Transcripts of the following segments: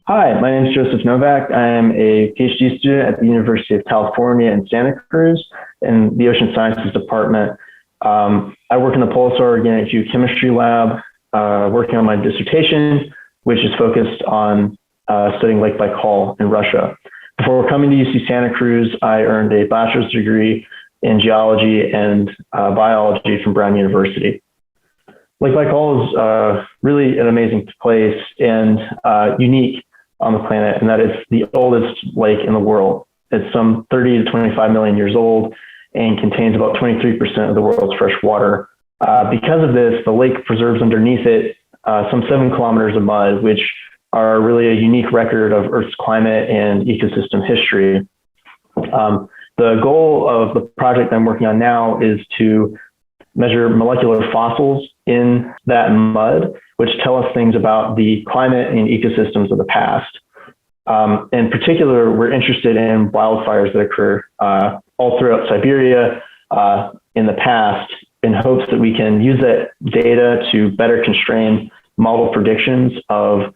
Hi, my name is Joseph Novak. I am a PhD student at the University of California in Santa Cruz in the Ocean Sciences Department. I work in the Pulsar Organic Geochemistry Lab, working on my dissertation, which is focused on studying Lake Baikal in Russia. Before coming to UC Santa Cruz, I earned a bachelor's degree in geology and biology from Brown University. Lake Baikal is really an amazing place and unique on the planet, and that it's the oldest lake in the world. It's some 30 to 25 million years old and contains about 23% of the world's fresh water. Because of this, the lake preserves underneath it some 7 kilometers of mud, which are really a unique record of Earth's climate and ecosystem history. The goal of the project I'm working on now is to measure molecular fossils in that mud, which tell us things about the climate and ecosystems of the past. In particular, we're interested in wildfires that occur all throughout Siberia in the past, in hopes that we can use that data to better constrain model predictions of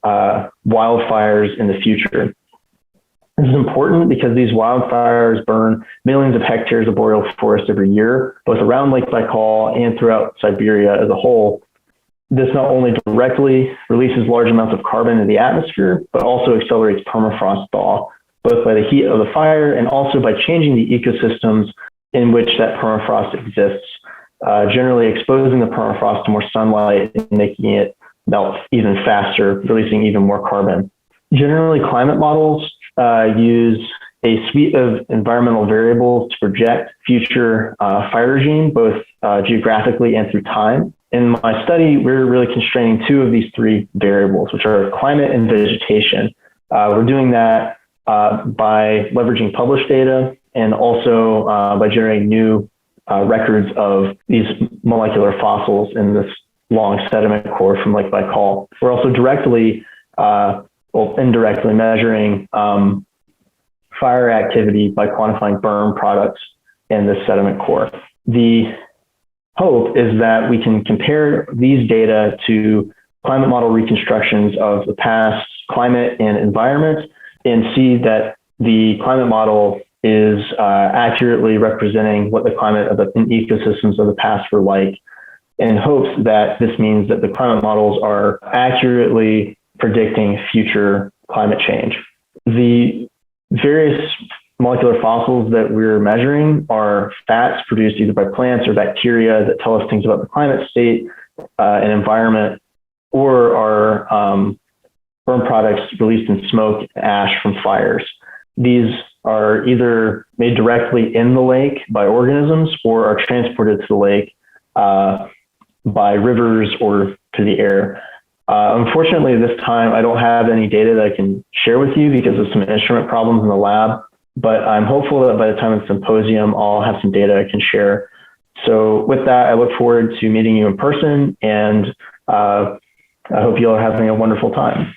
wildfires in the future. This is important because these wildfires burn millions of hectares of boreal forest every year, both around Lake Baikal and throughout Siberia as a whole. This not only directly releases large amounts of carbon into the atmosphere, but also accelerates permafrost thaw, both by the heat of the fire and also by changing the ecosystems in which that permafrost exists, generally exposing the permafrost to more sunlight and making it melt even faster, releasing even more carbon. Generally, climate models use a suite of environmental variables to project future fire regime, both geographically and through time. In my study, we're really constraining 2 of these 3 variables, which are climate and vegetation. We're doing that by leveraging published data and also by generating new records of these molecular fossils in this long sediment core from Lake Baikal. We're also indirectly measuring fire activity by quantifying burn products in the sediment core. The hope is that we can compare these data to climate model reconstructions of the past climate and environment and see that the climate model is accurately representing what the climate of the ecosystems of the past were like, in hopes that this means that the climate models are accurately predicting future climate change. The various molecular fossils that we're measuring are fats produced either by plants or bacteria that tell us things about the climate state and environment, or are burn products released in smoke and ash from fires. These are either made directly in the lake by organisms or are transported to the lake by rivers or to the air. Unfortunately, this time I don't have any data that I can share with you because of some instrument problems in the lab, but I'm hopeful that by the time of the symposium, I'll have some data I can share. So with that, I look forward to meeting you in person, and I hope you all are having a wonderful time.